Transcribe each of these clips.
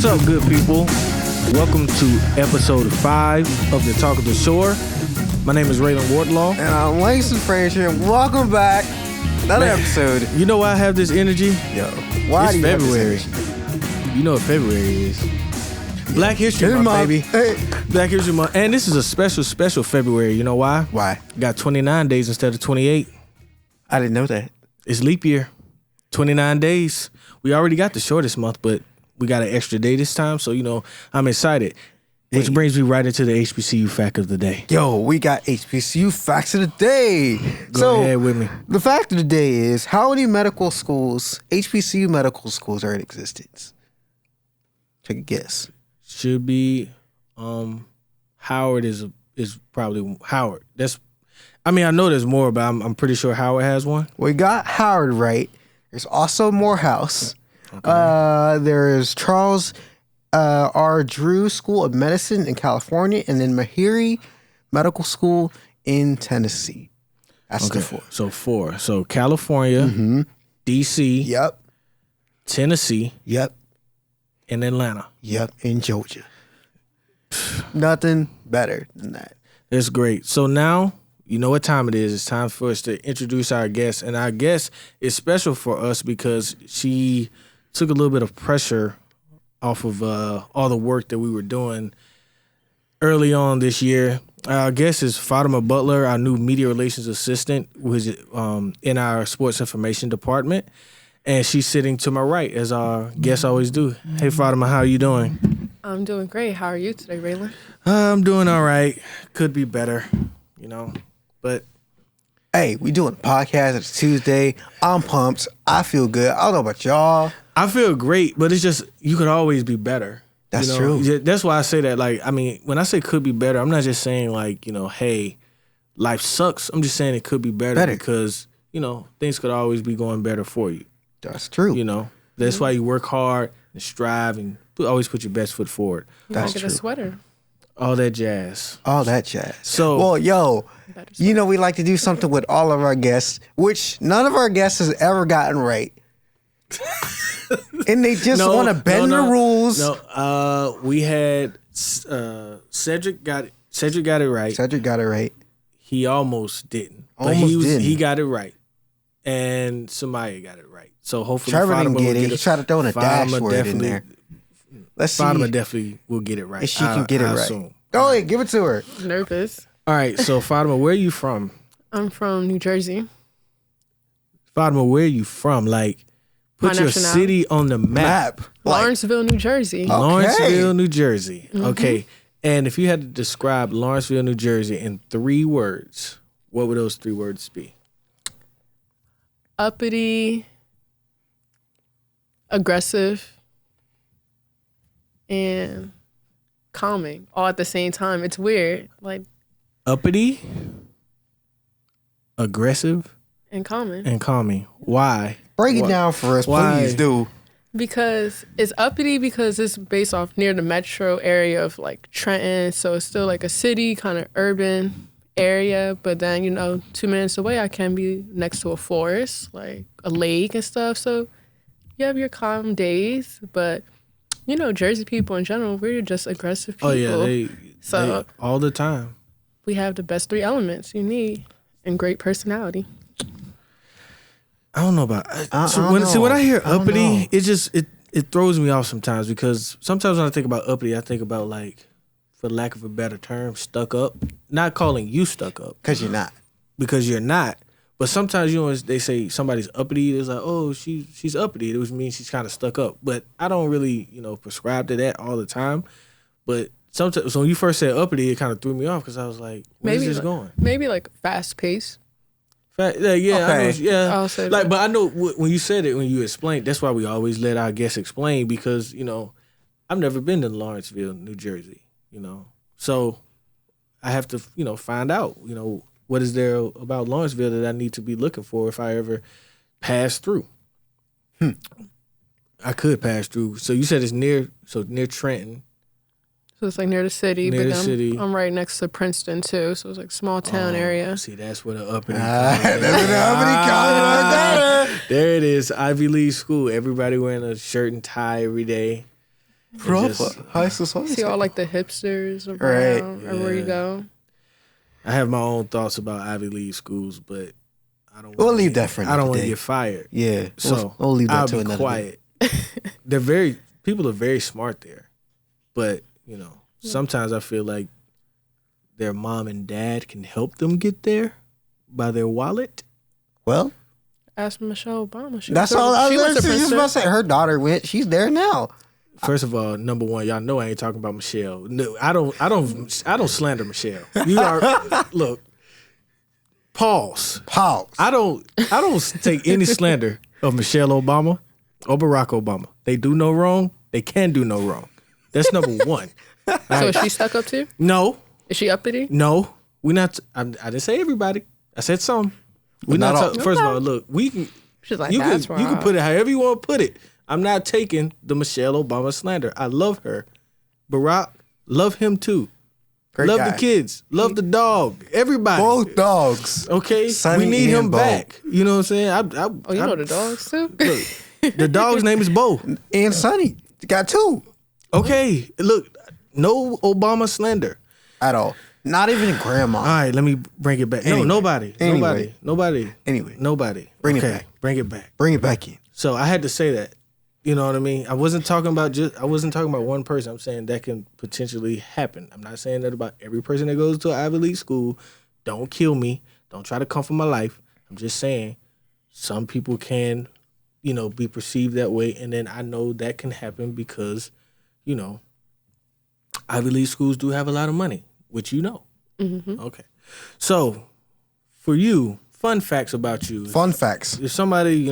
What's up, good people? Welcome to episode 5 of the Talk of the Shore. My name is Ralan Wardlaw. And I'm Langston Frazier. Welcome back. Another episode. You know why I have this energy? Yo, why it's do you February. have this energy? You know what February is. Black History Month, baby. Hey. Black History Month. And this is a special February. You know why? Why? Got 29 days instead of 28. I didn't know that. It's leap year. 29 days. We already got the shortest month, but we got an extra day this time. So, I'm excited. Which brings me right into the HBCU fact of the day. Yo, we got HBCU facts of the day. Go ahead with me. The fact of the day is, how many medical schools, HBCU medical schools, are in existence? Take a guess. Should be Howard is probably Howard. I know there's more, but I'm pretty sure Howard has one. We got Howard right. There's also Morehouse. Okay. There is Charles R. Drew School of Medicine in California, and then Meharry Medical School in Tennessee. That's the 4. So 4. So California, D.C., Yep. Tennessee, Yep. and Atlanta. Yep. In Georgia. Nothing better than that. That's great. So now you know what time it is. It's time for us to introduce our guest. And our guest is special for us because she took a little bit of pressure off of all the work that we were doing early on this year. Our guest is Fatima Butler, our new media relations assistant, who is in our sports information department. And she's sitting to my right, as our guests always do. Hey, Fatima, how are you doing? I'm doing great. How are you today, Ralan? I'm doing all right. Could be better, but... Hey, we doing a podcast. It's Tuesday. I'm pumped. I feel good. I don't know about y'all. I feel great, but it's just, you could always be better. That's true. That's why I say that. When I say could be better, I'm not just saying hey, life sucks. I'm just saying it could be better. Because, things could always be going better for you. That's true. That's why you work hard and strive and always put your best foot forward. That's true. Get a sweater. All that jazz. So, well, we like to do something with all of our guests, which none of our guests has ever gotten right. And they just want to bend the rules. No, we had Cedric got it right. Cedric got it right. He almost didn't. He got it right. And Samaya got it right. So hopefully Trevor Fatima didn't get it. He tried to throw in a dash word in there. Let's see. Fatima definitely will get it right. If she can get it right. Assume. Go ahead, give it to her. Nervous. All right, so Fatima, where are you from? I'm from New Jersey. Fatima, where are you from? Put your city on the map. Lawrenceville, New Jersey. Okay. Lawrenceville, New Jersey. Mm-hmm. Okay. And if you had to describe Lawrenceville, New Jersey in 3 words, what would those 3 words be? Uppity, aggressive, and calming all at the same time. It's weird. Uppity, aggressive, and calming. Why? Break it down for us, please do. Because it's uppity because it's based off near the metro area of Trenton. So it's still a city, kind of urban area. But then, 2 minutes away, I can be next to a forest, a lake and stuff. So you have your calm days. But, Jersey people in general, we're just aggressive people. Oh, yeah. They all the time. We have the best 3 elements you need and great personality. I don't know about when I hear uppity, it throws me off sometimes because sometimes when I think about uppity, I think about for lack of a better term, stuck up. Not calling you stuck up. Because you're not. Because you're not. But sometimes they say somebody's uppity, it's oh, she's uppity, which means she's kind of stuck up. But I don't really, prescribe to that all the time. But sometimes when you first said uppity, it kind of threw me off because I was like, where's this going? Maybe fast paced. Yeah, okay. I'll say that. But I know when you said it, when you explained, that's why we always let our guests explain because, I've never been to Lawrenceville, New Jersey, So I have to, find out, what is there about Lawrenceville that I need to be looking for if I ever pass through. I could pass through. So you said it's near Trenton. So it's near the city, near but the city. I'm right next to Princeton too, so it's small town area. See, that's where the uppity comes. There it is, Ivy League school. Everybody wearing a shirt and tie every day. Proper high society. See all like the hipsters around everywhere you go. I have my own thoughts about Ivy League schools, but I don't. We'll leave that for another I don't want to day. get fired. Yeah, So we'll leave that I'll to be another quiet. People are very smart there, but sometimes I feel like their mom and dad can help them get there by their wallet. Well, ask Michelle Obama. That's all I was just about to say. Her daughter went. She's there now. First of all, number one, y'all know I ain't talking about Michelle. No, I don't slander Michelle. You are look. Pause. I don't take any slander of Michelle Obama or Barack Obama. They do no wrong. They can do no wrong. That's number one. So is she stuck up too? No. Is she uppity? No. We not. I didn't say everybody. I said some. We not. First of all, look. We can. She's like, you that's can, wrong. You can put it however you want to put it. I'm not taking the Michelle Obama slander. I love her. Barack, love him too. Great love guy. the kids. Love the dog. Everybody. Both dogs. Okay? Sonny we need and him Bo. back. You know what I'm saying? You know the dogs too? Look, the dog's name is Bo. And Sonny. Got two. Okay. Look, no Obama slander. At all. Not even grandma. All right, let me bring it back. Anyway. No, nobody. Anyway. Nobody. Anyway. Nobody. Bring it Okay, back. Bring it back. Bring it back in. So I had to say that. You know what I mean? I wasn't talking about one person. I'm saying that can potentially happen. I'm not saying that about every person that goes to an Ivy League school. Don't kill me. Don't try to come for my life. I'm just saying some people can, be perceived that way. And then I know that can happen because, Ivy League schools do have a lot of money, which you know. Mm-hmm. Okay. So for you, fun facts about you. Fun facts. If somebody,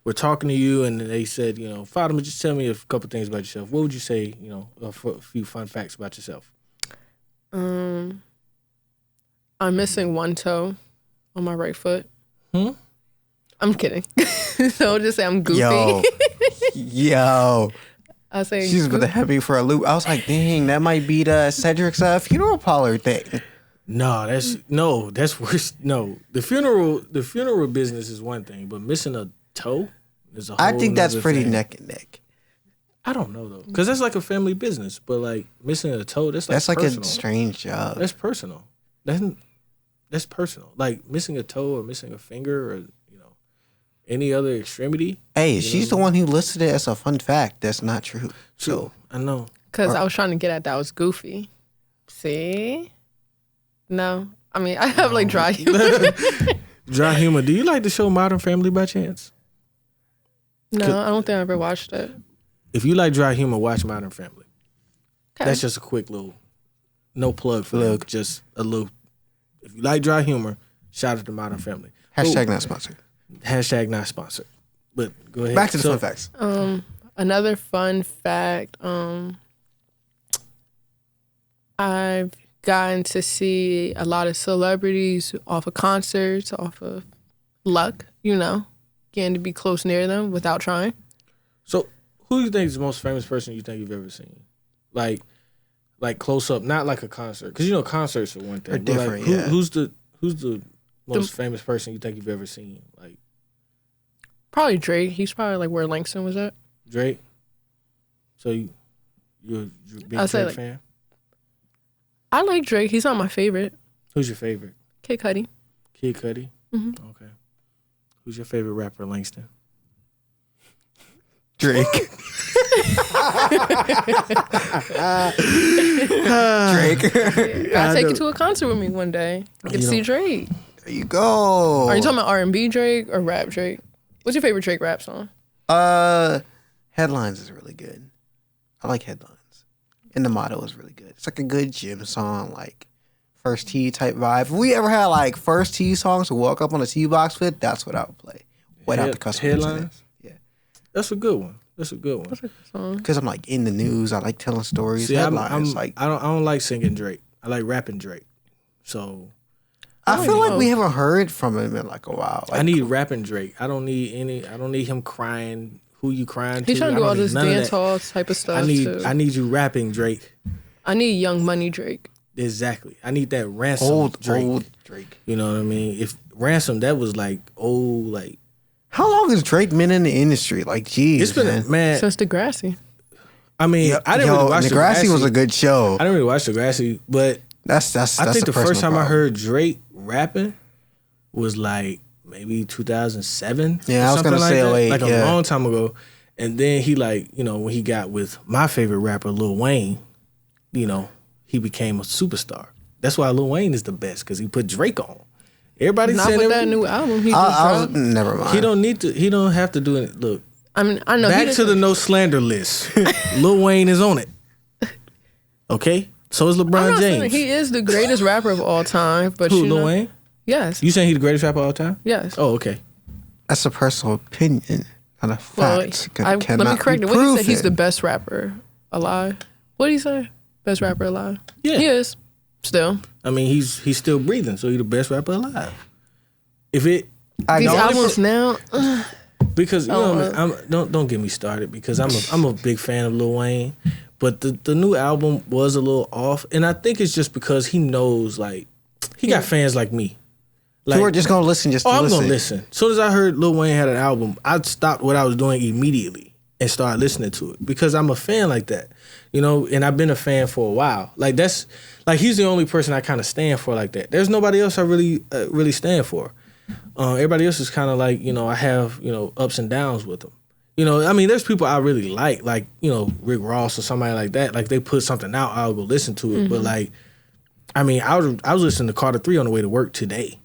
we're talking to you and they said, Fatima, just tell me a couple things about yourself. What would you say, a few fun facts about yourself? I'm missing one toe on my right foot. I'm kidding. So just say I'm goofy. Yo. I say She's about to have me for a loop. I was like, dang, that might be the Cedric's funeral parlor thing. No, that's worse. No, the funeral business is one thing, but missing a toe is a whole I think that's nother pretty thing. neck and neck. I don't know though, because that's like a family business. But like missing a toe, that's That's like personal. a strange job. That's personal. That's personal. Like missing a toe or missing a finger or any other extremity. Hey, she's the one who listed it as a fun fact. That's not true. So I know. Because I was trying to get at that was goofy. See? No. I mean, I have like dry humor. Dry humor. Do you like the show Modern Family by chance? No, I don't think I ever watched it. If you like dry humor, watch Modern Family. Okay. That's just a quick little, no plug for them, just a little. If you like dry humor, shout out to Modern Family. Hashtag not sponsored. Hashtag not sponsored. But go ahead. Back to the fun facts. Another fun fact. I've gotten to see a lot of celebrities off of concerts, off of luck, getting to be close near them without trying. So, who do you think is the most famous person you think you've ever seen? Like close up, not like a concert, because concerts are one thing. They're different. Like, yeah. Who's the most famous person you think you've ever seen? Like probably Drake. He's probably like where Langston was at. Drake. So you're a big I'll say, Drake fan? I like Drake. He's not my favorite. Who's your favorite? Kid Cudi. Kid Cudi? Mm-hmm. Okay. Who's your favorite rapper, Langston? Drake. Drake. Gotta take you to a concert with me one day. Get to see Drake. There you go. Are you talking about R&B Drake or rap Drake? What's your favorite Drake rap song? Headlines is really good. I like Headlines. And the motto is really good. It's like a good gym song, like First Tee type vibe. If we ever had like First Tee songs to walk up on a tee box with, that's what I would play. Without the customers. Headlines? Yeah. That's a good one. That's a good one. Because I'm like in the news. I like telling stories. See, Headlines. I don't like singing Drake. I like rapping Drake. So I feel like we haven't heard from him in like a while. Like, I need rapping Drake. I don't need him crying. Who you crying to? He's trying to do all this dance hall hall type of stuff too. I need you rapping Drake. I need Young Money Drake. Exactly. I need that ransom old Drake. You know what I mean? If ransom, that was like old, like. How long has Drake been in the industry? Like, geez, It's been man. Since Degrassi. I mean, I didn't really watch Degrassi was a good show. I didn't really watch Degrassi, but That's I think the first time problem. I heard Drake rapping was like maybe 2007. Yeah, I was gonna say like a long time ago. And then he like, you know, when he got with my favorite rapper, Lil Wayne, you know, he became a superstar. That's why Lil Wayne is the best, because he put Drake on. Everybody Not saying with that new album. He just dropped. Never mind. He don't have to do it. Look, I mean, I know. back to the no slander list. Lil Wayne is on it. Okay? So is I'm LeBron not saying James. he is the greatest rapper of all time, but Who, you know, Lil Wayne? Yes. You saying he's the greatest rapper of all time? Yes. Oh, okay. That's a personal opinion, not a Well, fact. let me correct it. What he said, he's the proven. best rapper alive. What did he say? Best rapper alive. Yeah. He is. Still. I mean, he's still breathing, so he's the best rapper alive. If it These albums now. because you know what I mean, don't get me started, because I'm a big fan of Lil Wayne, but the new album was a little off, and I think it's just because he knows, like, he got fans like me. Like, You were just gonna listen just to I'm listen. gonna listen. As soon as I heard Lil Wayne had an album, I stopped what I was doing immediately and started listening to it, because I'm a fan like that, you know. And I've been a fan for a while. Like, that's like, he's the only person I kind of stand for like that. There's nobody else I really stand for. Everybody else is kind of like, you know, I have, you know, ups and downs with them. You know, I mean, there's people I really like, you know, Rick Ross or somebody like that. Like, they put something out, I'll go listen to it. But like, I mean, I was listening to Carter 3 on the way to work today.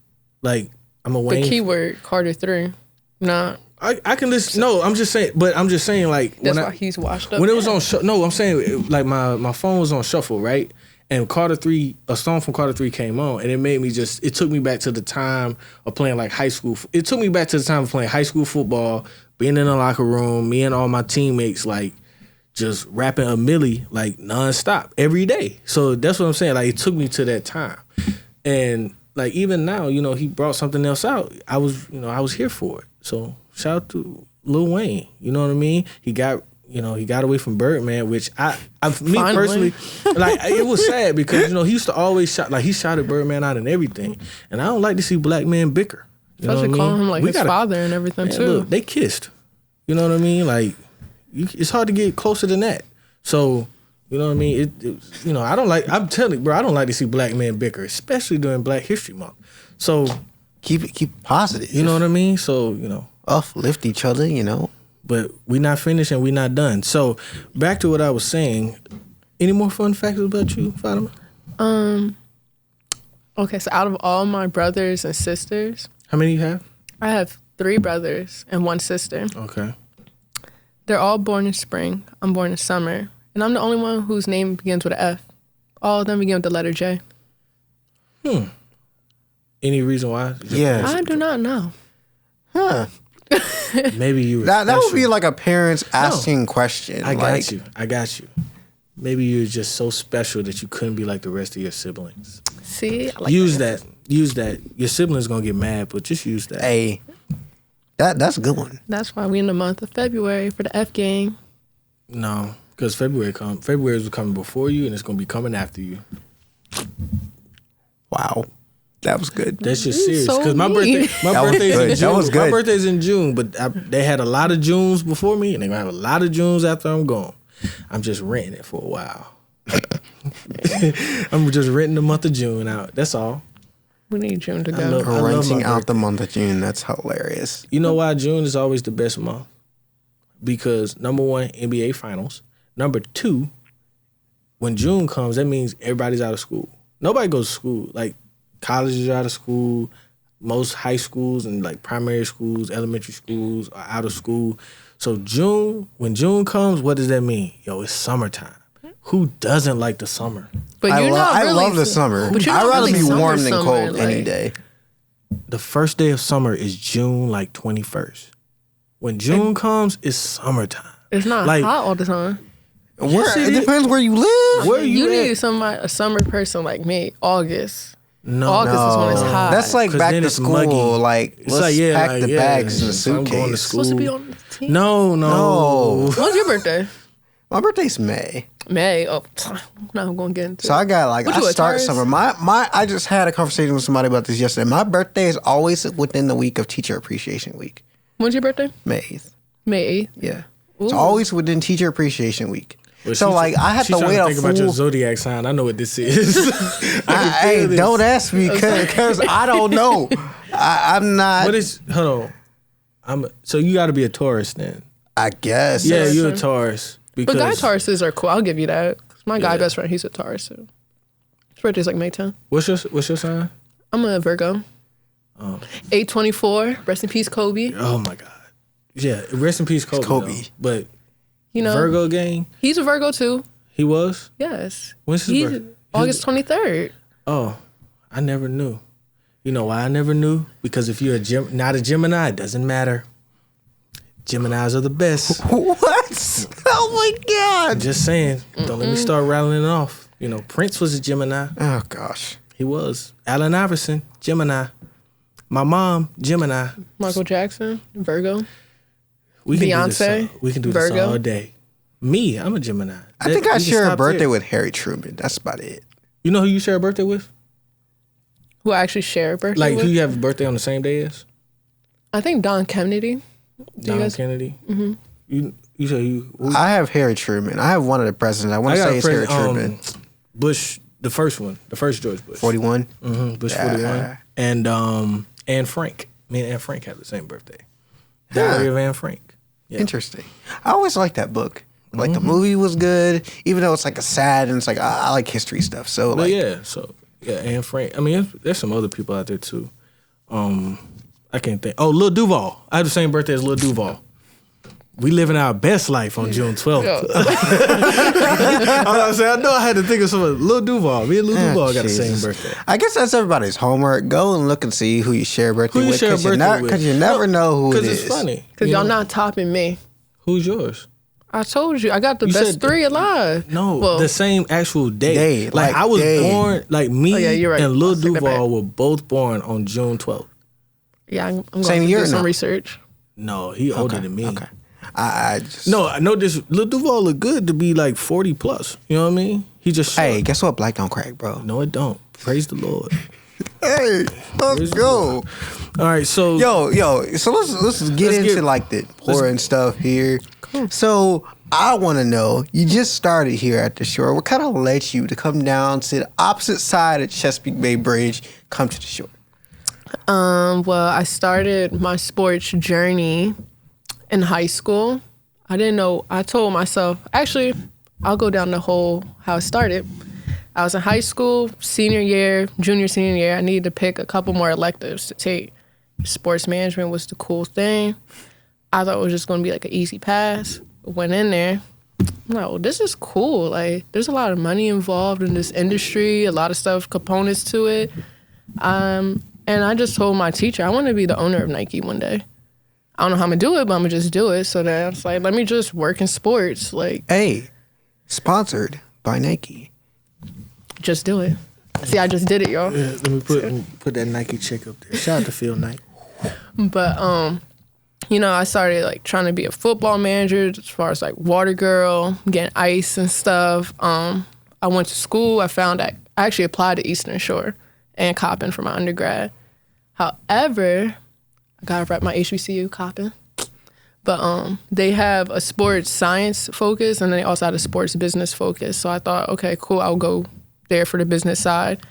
Like, I'm a Wayne. The keyword Carter 3. Nah. I can listen. No, I'm just saying like, That's why he's washed up. when it was on no, I'm saying, like, my phone was on shuffle, right? And Carter 3, a song from Carter 3 came on, and it made me it took me back to the time of playing like high school. It took me back to the time of playing high school football, being in the locker room, me and all my teammates, like, just rapping a milli, like, nonstop every day. So that's what I'm saying. Like, it took me to that time. And like, even now, you know, he brought something else out. I was here for it. So shout out to Lil Wayne. You know what I mean? He got away from Birdman, which me Finally. personally, like, it was sad, because, you know, he used to always he shouted Birdman out and everything. And I don't like to see black men bicker. You know what I Especially mean? calling him like his father and everything, Man, too. look, they kissed. You know what I mean? Like, it's hard to get closer than that. So, you know what I mean? You know, I'm telling you, bro, I don't like to see black men bicker, especially during Black History Month. So Keep it positive. you know what I mean? So, you know, Uplift each other, you know. but we not finished and we not done. So back to what I was saying. Any more fun facts about you, Fatima? Okay, so out of all my brothers and sisters, How many you have? I have 3 brothers and 1 sister. Okay. They're all born in spring. I'm born in summer. And I'm the only one whose name begins with an F. All of them begin with the letter J. Any reason why? Yeah. I do not know. Huh. Maybe you were That would special. be like a parent's asking question. I like, got you. Maybe you're just so special that you couldn't be like the rest of your siblings. See? I like Use that. Your siblings gonna get mad, but just use that. Hey, that's a good one. That's why we in the month of February for the F gang. No, because February is coming before you, and it's gonna be coming after you. Wow. That was good. That's just serious. so Because my mean. birthday's in good. June. That was My good. birthday's in June, but they had a lot of Junes before me, and they're gonna have a lot of Junes after I'm gone. I'm just renting it for a while. I'm just renting the month of June out. That's all. We need June to I go. love- I love Renting my out the birthday. month of June. That's hilarious. You know why June is always the best month? Because number 1, NBA Finals. Number 2, when June comes, that means everybody's out of school. Nobody goes to school. Like, colleges are out of school. Most high schools and like primary schools, elementary schools are out of school. So when June comes, what does that mean? Yo, it's summertime. Who doesn't like the summer? But I you're not really love the summer. But you're I'd not rather really be warm than summer, cold any like- day. The first day of summer is June, like 21st. When June comes, it's summertime. It's not Like- hot all the time. It depends where you live. Where You at? need a summer person like me. August. No, August is when it's hot. That's like 'Cause back then to it's school. muggy. Like, It's let's like, yeah, pack like, the yeah, bags in the so I'm going to suitcase. school. Supposed to be on the team. No. When's your birthday? My birthday's May. May. Oh, now I'm going to get into So I got like, What I you, a start Taurus? summer. I just had a conversation with somebody about this yesterday. My birthday is always within the week of Teacher Appreciation Week, When's your birthday? May 8th. May 8th. Yeah. Ooh. It's always within Teacher Appreciation Week. Well, So like I have to wait a think about your full. zodiac sign. I know what this is. Hey, don't ask me because I don't know. I'm not. What is? Hold on. So you got to be a Taurus then. I guess. Yeah, you're a Taurus. Because, But guy Tauruses are cool. I'll give you that. My guy Yeah. best friend, he's a Taurus too. His birthday's like May 10th. What's your sign? I'm a Virgo. 8/24. Rest in peace, Kobe. Oh my God. Yeah, rest in peace, Kobe. Kobe. Though. But You know, Virgo gang, he's a Virgo too. he was. Yes. When's his He's birthday? August 23rd. Oh, I never knew. You know why I never knew? Because if you're not a Gemini, it doesn't matter. Geminis are the best. What? Oh my God. Just saying. Don't let me start rattling it off. You know, Prince was a Gemini. Oh gosh. He was. Allen Iverson, Gemini. My mom, Gemini. Michael Jackson, Virgo. We can do this Beyonce, all, we can do Virgo. this all day. Me, I'm a Gemini. I think I We can share a stop birthday there. with Harry Truman. That's about it. You know who you share a birthday with? Who I actually share a birthday Like with? who you have a birthday on the same day as? I think Don Kennedy. John Kennedy. Mm-hmm. You say you. I have Harry Truman. I have one of the presidents. I want to say it's Harry Truman. Bush, the first one, the first George Bush. 41. Bush Yeah. 41. And Anne Frank. Me and Anne Frank have the same birthday. Diary of Anne Frank. Yeah. Interesting. I always liked that book. Like the movie was good, even though it's like a sad and it's like I like history stuff. So But like Anne Frank. I mean, there's some other people out there too. I can't think. Oh, Lil Duval. I have the same birthday as Lil Duval. We living our best life on June 12th. I know I had to think of someone. Lil Duval. Me and Lil Duval got the same Jesus. birthday. I guess that's everybody's homework. Go and look and see who you share a birthday Who you with. share a birthday with? Because you never know who it Because is. it's funny. Because You y'all know? not topping me. Who's yours? I told you. I got the You best said- 3 alive. No, Well, the same actual day. Day, like like I was day. born, like me Oh, yeah, you're right. and Lil I'll take that Duval back. were both born on June 12th. yeah, I'm going Same to year do or some no? research. No, he older than me. Okay. I just, No, I know this. Lil Duval look good to be like 40 plus. You know what I mean? He just short. Hey, guess what? Black don't crack, bro. No, it don't. Praise the Lord. Hey, let's go. All right, so Yo. So let's get Let's into get- like the important stuff here. So I want to know. You just started here at the shore. What kind of led you to come down to the opposite side of Chesapeake Bay Bridge, come to the shore? Well, I started my sports journey in high school. I didn't know. I told myself, actually, I'll go down the whole how it started. I was in high school, senior year, senior year. I needed to pick a couple more electives to take. Sports management was the cool thing. I thought it was just going to be like an easy pass. Went in there. I'm like, well, this is cool. Like, there's a lot of money involved in this industry, a lot of stuff, components to it. And I just told my teacher, I want to be the owner of Nike one day. I don't know how I'm going to do it, but I'm going to just do it. So then I was like, let me just work in sports. Like, Hey, sponsored by Nike. just do it. See, I just did it, y'all. yeah, let me put that Nike check up there. Shout out to Phil Knight. But, you know, I started like trying to be a football manager as far as like water girl, getting ice and stuff. I went to school. I found I actually applied to Eastern Shore and Coppin for my undergrad. However, I got to rep my HBCU, Coppin. But they have a sports science focus and then they also had a sports business focus. So I thought, okay, cool, I'll go there for the business side.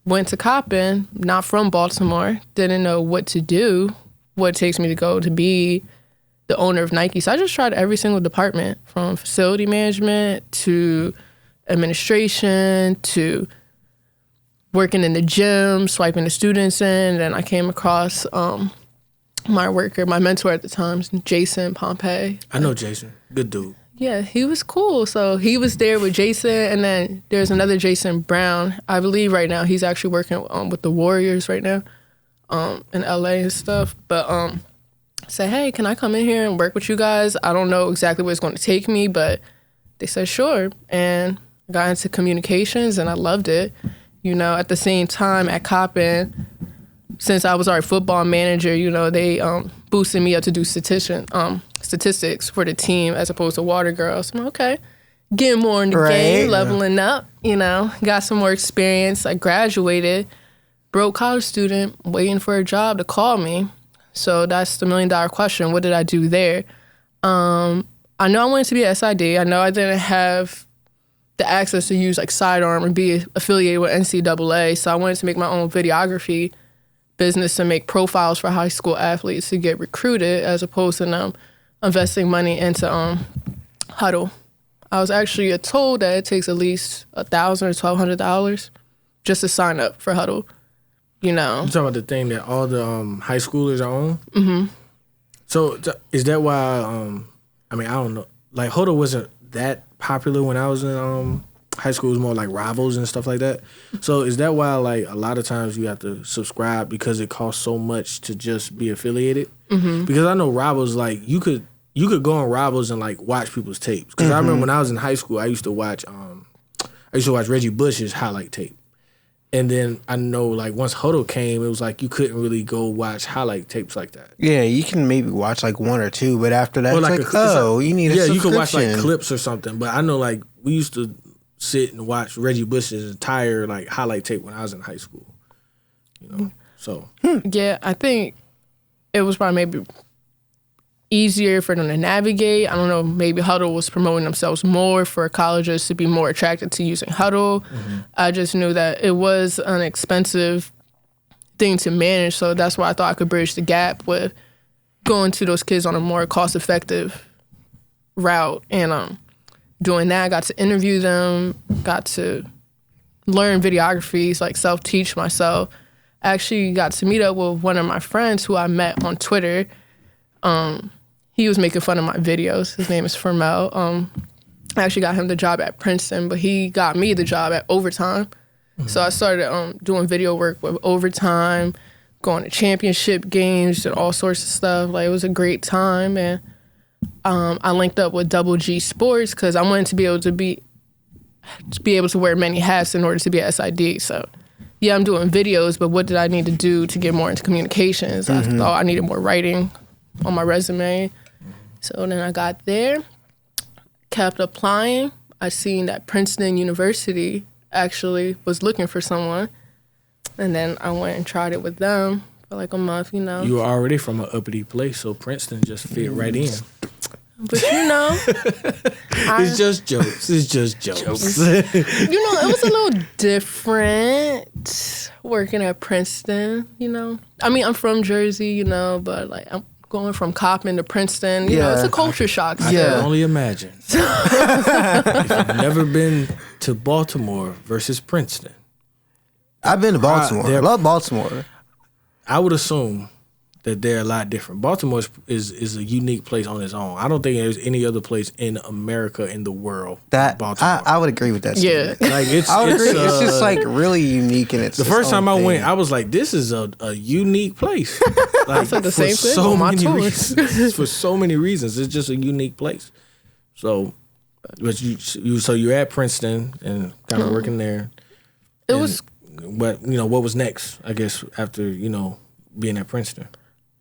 Went to Coppin, not from Baltimore, didn't know what to do, what it takes me to go to be the owner of Nike. So I just tried every single department, from facility management to administration to working in the gym, swiping the students in. And I came across my mentor at the time, Jason Pompey. I know Jason. Good dude. Yeah, he was cool. So he was there with Jason, and then there's another Jason Brown. I believe right now he's actually working with the Warriors right now in LA and stuff. But say, hey, can I come in here and work with you guys? I don't know exactly where it's going to take me, but they said sure. And I got into communications, and I loved it. You know, at the same time at Coppin, since I was our football manager, you know, they boosted me up to do statistics for the team as opposed to water girls. I'm like, okay, getting more in the game, leveling up, you know, got some more experience. I graduated, broke college student, waiting for a job to call me. So that's the $1 million question. What did I do there? I know I wanted to be a SID. I know I didn't have the access to use like Sidearm or be affiliated with NCAA. So I wanted to make my own videography business and make profiles for high school athletes to get recruited, as opposed to them investing money into Huddle. I was actually told that it takes at least $1,000 or $1,200 just to sign up for Huddle. You know, You talking about the thing that all the high schoolers are on? Mm-hmm. So is that why? I mean, I don't know. Like Huddle wasn't that popular when I was in high school. It was more like Rivals and stuff like that. So is that why like a lot of times you have to subscribe because it costs so much to just be affiliated? Mm-hmm. Because I know Rivals, like you could go on Rivals and like watch people's tapes. Because I remember when I was in high school, I used to watch Reggie Bush's highlight tape. And then I know, like, once Huddle came, it was like you couldn't really go watch highlight tapes like that. Yeah, you can maybe watch like one or two, but after that, Or it's like like, you need a subscription. you could watch like clips or something. But I know, like, we used to sit and watch Reggie Bush's entire like highlight tape when I was in high school. You know, so Yeah, I think it was probably maybe easier for them to navigate. I don't know, maybe Huddle was promoting themselves more for colleges to be more attracted to using Huddle. Mm-hmm. I just knew that it was an expensive thing to manage, so that's why I thought I could bridge the gap with going to those kids on a more cost-effective route. And doing that, I got to interview them, got to learn videography, like self-teach myself. I actually got to meet up with one of my friends who I met on Twitter. He was making fun of my videos. His name is Fermel. I actually got him the job at Princeton, but he got me the job at Overtime. Mm-hmm. So I started doing video work with Overtime, going to championship games and all sorts of stuff. Like, it was a great time. And I linked up with Double G Sports because I wanted to be able to wear many hats in order to be a SID. So yeah, I'm doing videos, but what did I need to do to get more into communications? Mm-hmm. I thought I needed more writing on my resume. So then I got there, kept applying. I seen that Princeton University actually was looking for someone. And then I went and tried it with them for like a month, you know. You were already from an uppity place, so Princeton just fit right in. But you know, it's just jokes. It's just jokes. You know, it was a little different working at Princeton, you know. I mean, I'm from Jersey, you know, but like I'm going from Coppin to Princeton, you know, it's a culture shock. I can only imagine. If you've never been to Baltimore versus Princeton. I've been to Baltimore. I love Baltimore. I would assume that they're a lot different. Baltimore is a unique place on its own. I don't think there's any other place in America, in the world, that Baltimore. I would agree with that statement. Yeah. Like I would agree. It's just like really unique in its. The first time I went, I was like, "This is a unique place." Like, I said the same thing so on my many tours. reasons. For so many reasons, it's just a unique place. So, but you're at Princeton and kind of working there. It was. But you know, what was next? I guess after being at Princeton.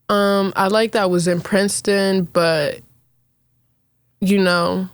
I like that I was in Princeton, but you know,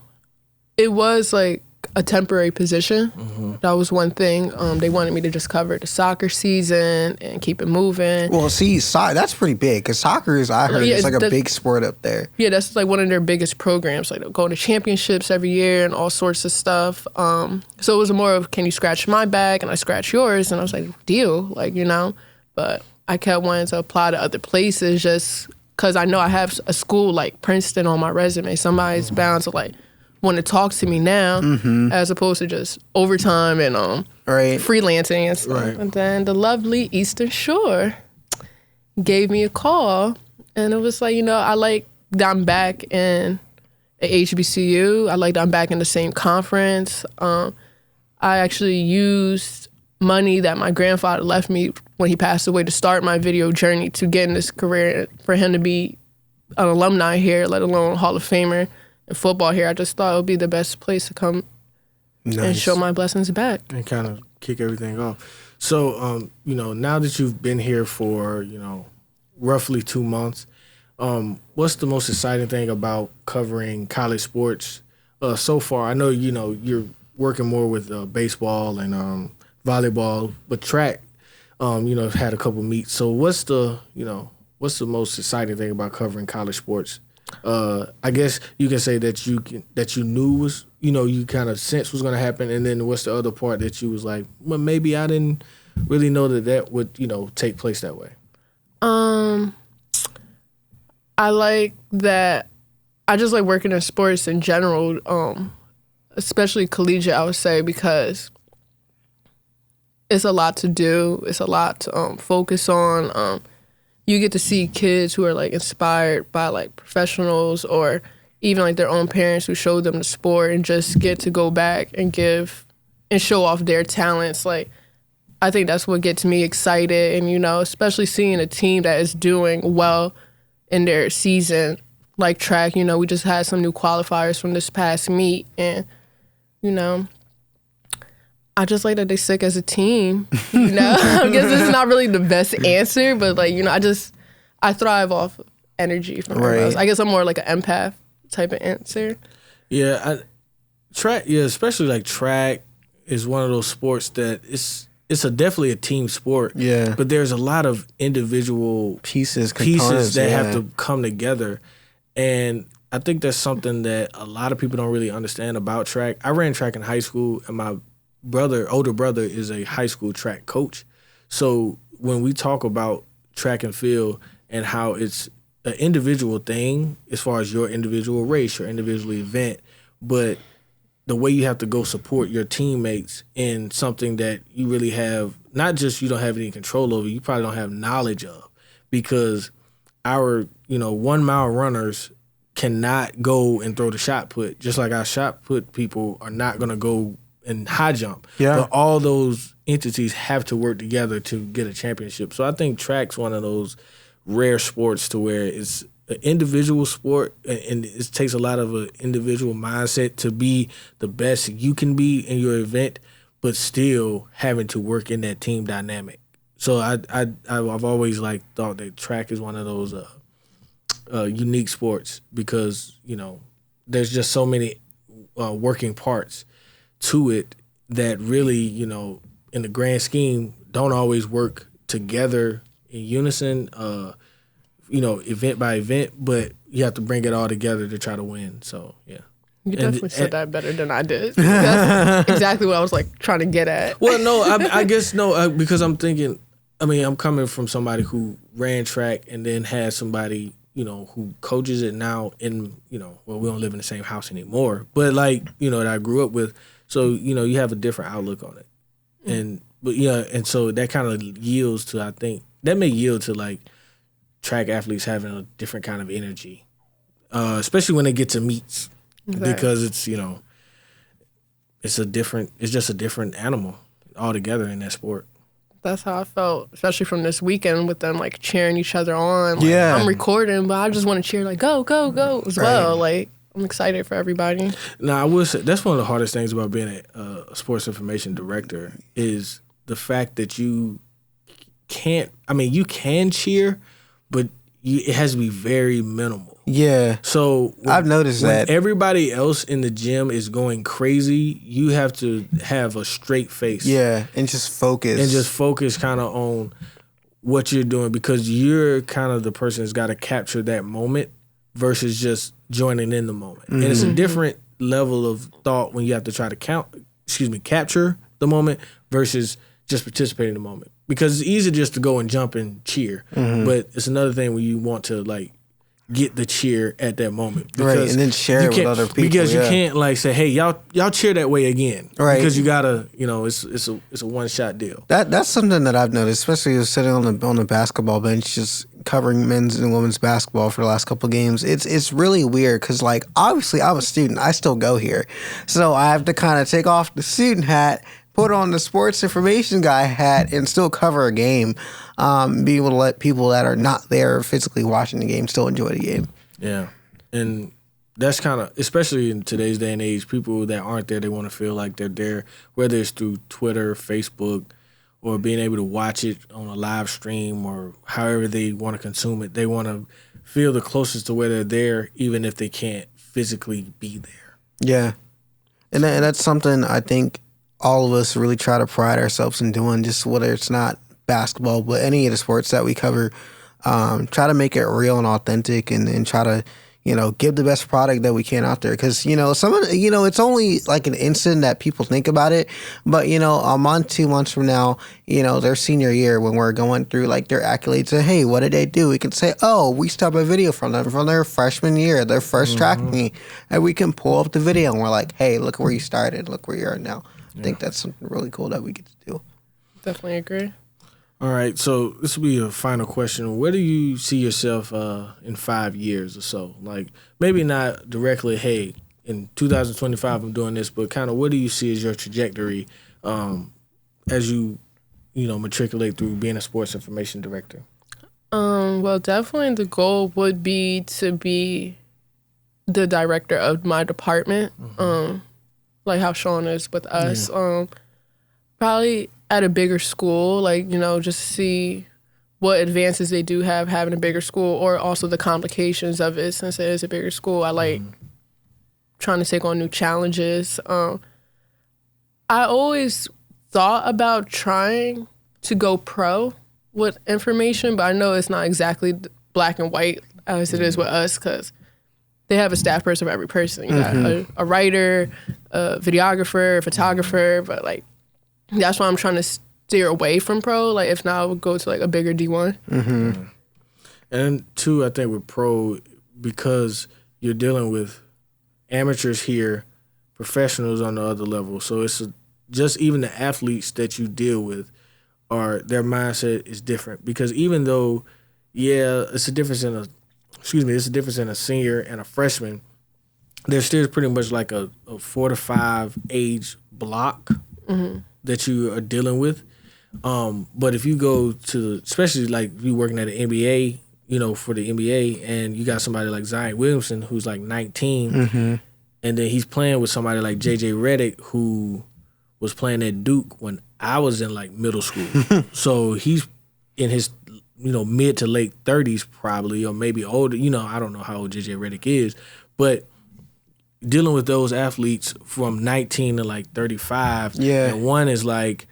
it was like a temporary position. Mm-hmm. That was one thing. They wanted me to just cover the soccer season and keep it moving. Well, see, that's pretty big because soccer is, I heard, it's like a big sport up there. Yeah, that's like one of their biggest programs. Like, they'll go to championships every year and all sorts of stuff. So it was more of, can you scratch my back and I scratch yours? And I was like, deal, like, you know. But I kept wanting to apply to other places just because I know I have a school like Princeton on my resume. Somebody's bound to like want to talk to me now, as opposed to just Overtime and freelancing and stuff. Right. And then the lovely Eastern Shore gave me a call, and it was like, you know, I like that I'm back in at HBCU. I like that I'm back in the same conference. I actually used money that my grandfather left me when he passed away to start my video journey to get in this career. For him to be an alumni here, let alone Hall of Famer in football here, I just thought it would be the best place to come and show my blessings back. And kind of kick everything off. So, now that you've been here for, roughly 2 months, what's the most exciting thing about covering college sports so far? I know, you're working more with baseball and volleyball, but track, have had a couple meets. So what's the most exciting thing about covering college sports I guess you can say that you knew was, you kind of sensed was going to happen, and then what's the other part that you was like, well, maybe I didn't really know that would, take place that way? I like that. I just like working in sports in general, especially collegiate, I would say, because it's a lot to do. It's a lot to focus on. You get to see kids who are like inspired by like professionals or even like their own parents who showed them the sport, and just get to go back and give and show off their talents. Like, I think that's what gets me excited, and especially seeing a team that is doing well in their season, like track. We just had some new qualifiers from this past meet, and I just like that they stick as a team. I guess it's not really the best answer, but like I thrive off of energy from everyone else. I guess I'm more like an empath type of answer. Yeah, track. Yeah, especially like track is one of those sports that it's definitely a team sport. Yeah, but there's a lot of individual pieces that have to come together, and I think that's something that a lot of people don't really understand about track. I ran track in high school, and my older brother is a high school track coach. So when we talk about track and field and how it's an individual thing as far as your individual race, your individual event, but the way you have to go support your teammates in something that you really have, not just you don't have any control over, you probably don't have knowledge of, because our 1 mile runners cannot go and throw the shot put, just like our shot put people are not going to go and high jump. Yeah. But all those entities have to work together to get a championship. So I think track's one of those rare sports to where it's an individual sport, and it takes a lot of an individual mindset to be the best you can be in your event, but still having to work in that team dynamic. So I've always thought that track is one of those unique sports, because there's just so many working parts to it that really, in the grand scheme, don't always work together in unison, event by event, but you have to bring it all together to try to win. So, yeah. You definitely said that better than I did. That's exactly what I was trying to get at. Well, no, I guess no, because I'm thinking, I'm coming from somebody who ran track and then had somebody, who coaches it now in, well, we don't live in the same house anymore, but that I grew up with. So, you have a different outlook on it. And so that kind of yields to, I think, that may yield to track athletes having a different kind of energy, especially when they get to meets, because it's, it's just a different animal altogether in that sport. That's how I felt, especially from this weekend with them cheering each other on. Yeah. I'm recording, but I just want to cheer go, go, go as well. I'm excited for everybody. Now, I will say that's one of the hardest things about being a sports information director is the fact that you can't. You can cheer, but it has to be very minimal. Yeah. So I've noticed that everybody else in the gym is going crazy, you have to have a straight face. Yeah, and just focus kind of on what you're doing, because you're kind of the person that's got to capture that moment versus just joining in the moment. Mm-hmm. And it's a different level of thought when you have to try to capture the moment versus just participate in the moment. Because it's easy just to go and jump and cheer. Mm-hmm. But it's another thing when you want to get the cheer at that moment. Right, and then share it with other people. Because you can't say, hey, y'all cheer that way again. Right. Because you gotta, it's a one-shot deal. That's something that I've noticed, especially sitting on the basketball bench, just covering men's and women's basketball for the last couple of games. It's really weird because obviously I'm a student. I still go here. So I have to kind of take off the student hat, put on the sports information guy hat, and still cover a game. Be able to let people that are not there physically watching the game still enjoy the game. Yeah. And that's kind of, especially in today's day and age, people that aren't there, they want to feel like they're there, whether it's through Twitter, Facebook, or being able to watch it on a live stream or however they want to consume it. They want to feel the closest to where they're there, even if they can't physically be there. Yeah. And that's something I think all of us really try to pride ourselves in doing, just whether it's not basketball, but any of the sports that we cover, try to make it real and authentic and try to, give the best product that we can out there. Because, some of it's only like an instant that people think about it. But, a month, 2 months from now, their senior year, when we're going through like their accolades and, hey, what did they do? We can say, oh, we still have a video from them from their freshman year, their first track meet. And we can pull up the video and we're like, hey, look where you started. Look where you are now. I think that's something really cool that we get to do. Definitely agree. All right, so this will be a final question. Where do you see yourself in 5 years or so? Like, maybe not directly, hey, in 2025 I'm doing this, but kind of what do you see as your trajectory as you matriculate through being a sports information director? Well, definitely the goal would be to be the director of my department, like how Sean is with us. Probably at a bigger school, just see what advances they do have having a bigger school, or also the complications of it. Since it is a bigger school, I like trying to take on new challenges. I always thought about trying to go pro with information, but I know it's not exactly black and white as it is with us, because they have a staff person for every person. You got a writer, a videographer, a photographer, but that's why I'm trying to steer away from pro. Like, if not, I would go to a bigger D1. And two, I think with pro, because you're dealing with amateurs here, professionals on the other level. So it's just even the athletes that you deal with, their mindset is different. Because even though, it's a difference in a senior and a freshman, there's still pretty much like a 4 to 5 age block that you are dealing with. But if you go to, especially like you working at an NBA, for the NBA, and you got somebody like Zion Williamson who's like 19, and then he's playing with somebody like JJ Redick who was playing at Duke when I was in like middle school. So he's in his mid to late 30s probably, or maybe older. I don't know how old JJ Redick is, but dealing with those athletes from 19 to like 35, and one is like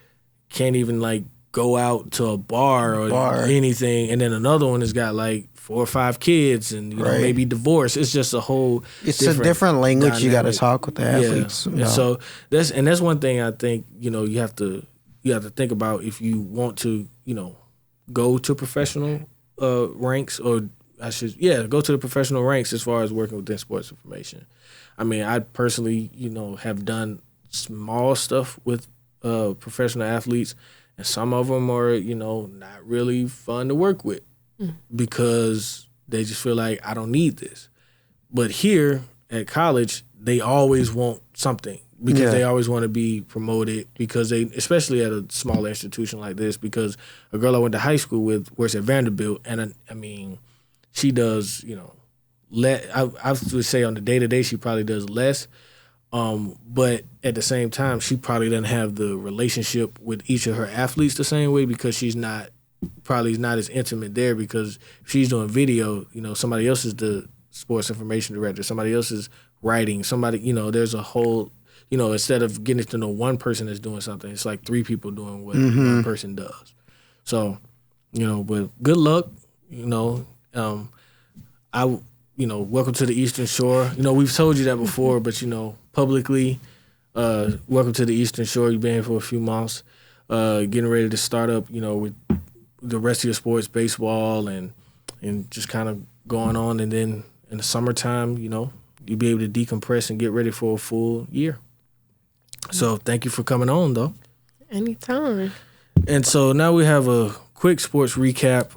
can't even like go out to a bar or anything, and then another one has got like 4 or 5 kids and maybe divorced. It's just a whole a different language dynamic. You got to talk with the athletes. And so that's one thing I think you have to think about if you want to go to professional ranks, or I should go to the professional ranks as far as working within sports information. I mean, I personally, have done small stuff with professional athletes, and some of them are, not really fun to work with because they just feel like I don't need this. But here at college, they always want something because they always want to be promoted, because they, especially at a smaller institution like this, because a girl I went to high school with works at Vanderbilt, and I mean, she does, I would say on the day-to-day she probably does less, but at the same time she probably doesn't have the relationship with each of her athletes the same way, because she's not as intimate there, because if she's doing video, somebody else is the sports information director, somebody else is writing, there's a whole, instead of getting to know one person that's doing something, it's like 3 people doing what one person does. So, but good luck, welcome to the Eastern Shore. We've told you that before, but publicly, welcome to the Eastern Shore. You've been here for a few months, getting ready to start up, with the rest of your sports, baseball, and just kind of going on. And then in the summertime, you'll be able to decompress and get ready for a full year. So thank you for coming on, though. Anytime. And so now we have a quick sports recap.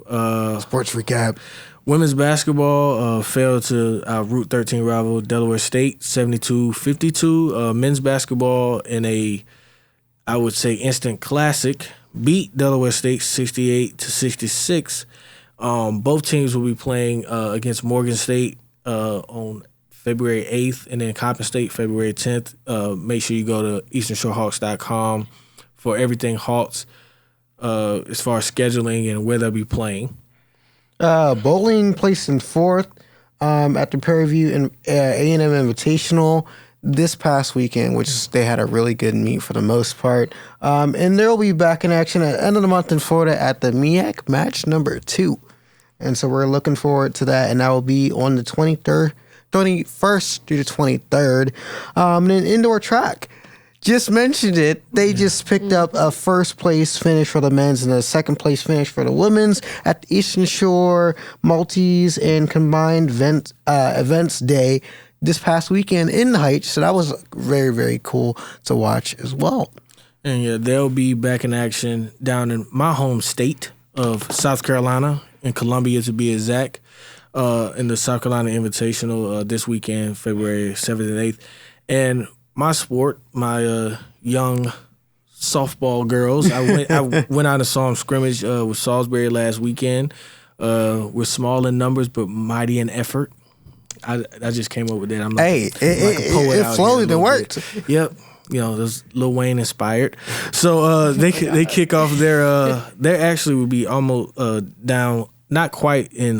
Women's basketball fell to our Route 13 rival, Delaware State, 72-52. Men's basketball in I would say, instant classic, beat Delaware State 68-66. Both teams will be playing against Morgan State on February 8th, and then Coppin State February 10th. Make sure you go to EasternShoreHawks.com for everything Hawks as far as scheduling and where they'll be playing. Bowling placed in 4th at the Prairie View and A&M Invitational this past weekend, which they had a really good meet for the most part. And they'll be back in action at the end of the month in Florida at the MEAC match number 2. And so we're looking forward to that, and that will be on the 23rd 21st through the 23rd. And then indoor track. Just mentioned it. They just picked up a first place finish for the men's and a second place finish for the women's at the Eastern Shore Multis and Combined Events Day this past weekend in the Heights. So that was very, very cool to watch as well. And yeah, they'll be back in action down in my home state of South Carolina, in Columbia to be exact, in the South Carolina Invitational this weekend, February 7th and 8th. And my sport, my young softball girls, I went out and saw them scrimmage with Salisbury last weekend. We're small in numbers, but mighty in effort. I just came up with that. I'm like, it flowed. It worked. Yep. You know, there's Lil Wayne inspired. So they kick off they actually will be almost down, not quite in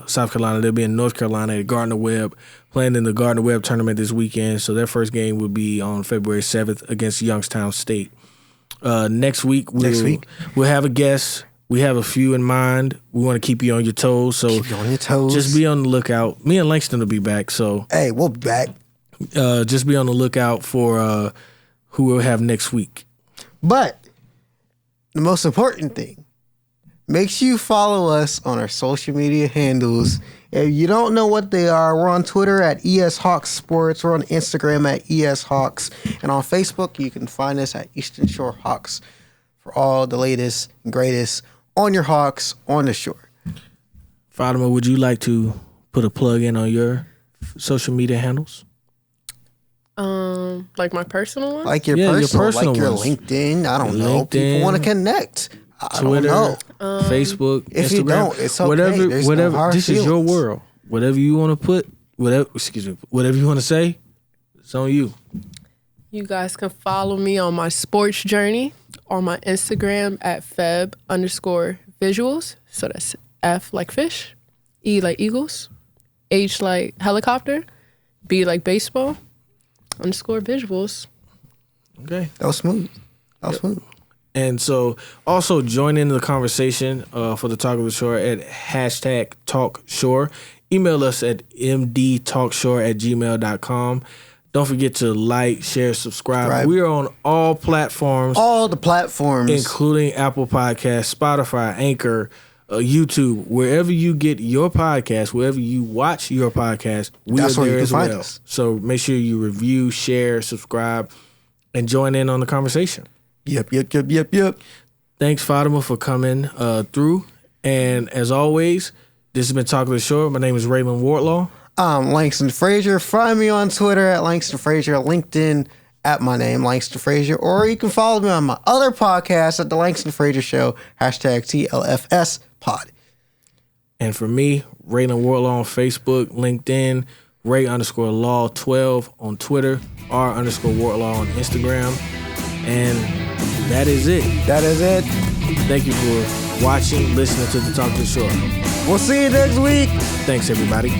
South Carolina. They'll be in North Carolina at Gardner Webb, playing in the Gardner Webb tournament this weekend. So their first game will be on February 7th against Youngstown State. Next week we'll have a guest. We have a few in mind. We want to keep you on your toes. So keep you on your toes. Just be on the lookout. Me and Langston will be back. So hey, we'll be back. Just be on the lookout for who we'll have next week. But the most important thing, make sure you follow us on our social media handles. If you don't know what they are, we're on Twitter at ESHawks Sports. We're on Instagram at ESHawks. And on Facebook, you can find us at Eastern Shore Hawks for all the latest and greatest on your Hawks on the shore. Fatima, would you like to put a plug in on your social media handles? Like my personal one? Like your personal like your ones. LinkedIn. I don't know. People want to connect. Twitter, don't know. Facebook, if Instagram. You don't, it's okay. Whatever. No this feelings. Is your world. Whatever you want to put, whatever you want to say, it's on you. You guys can follow me on my sports journey on my Instagram at feb_visuals. So that's F like fish, E like eagles, H like helicopter, B like baseball, _visuals. Okay. That was smooth. Smooth. And so also join into the conversation for the Talk of the Shore at #TalkShore. Email us at mdtalkshore@gmail.com. Don't forget to like, share, subscribe. We are on all platforms. All the platforms. Including Apple Podcasts, Spotify, Anchor, YouTube. Wherever you get your podcast, wherever you watch your podcast, That's are where there you as can find well. us. So make sure you review, share, subscribe, and join in on the conversation. Yep. Thanks, Fatima, for coming through. And as always, this has been Talk of the Shore. My name is Ralan Wardlaw. I'm Langston Frazier. Find me on Twitter at Langston Frazier, LinkedIn at my name, Langston Frazier, or you can follow me on my other podcast at The Langston Frazier Show, #TLFS pod. And for me, Ralan Wardlaw on Facebook, LinkedIn, Ray_Law12 on Twitter, R_Wardlaw on Instagram. And that is it. Thank you for watching, listening to the Talk to the Shore. We'll see you next week. Thanks, everybody.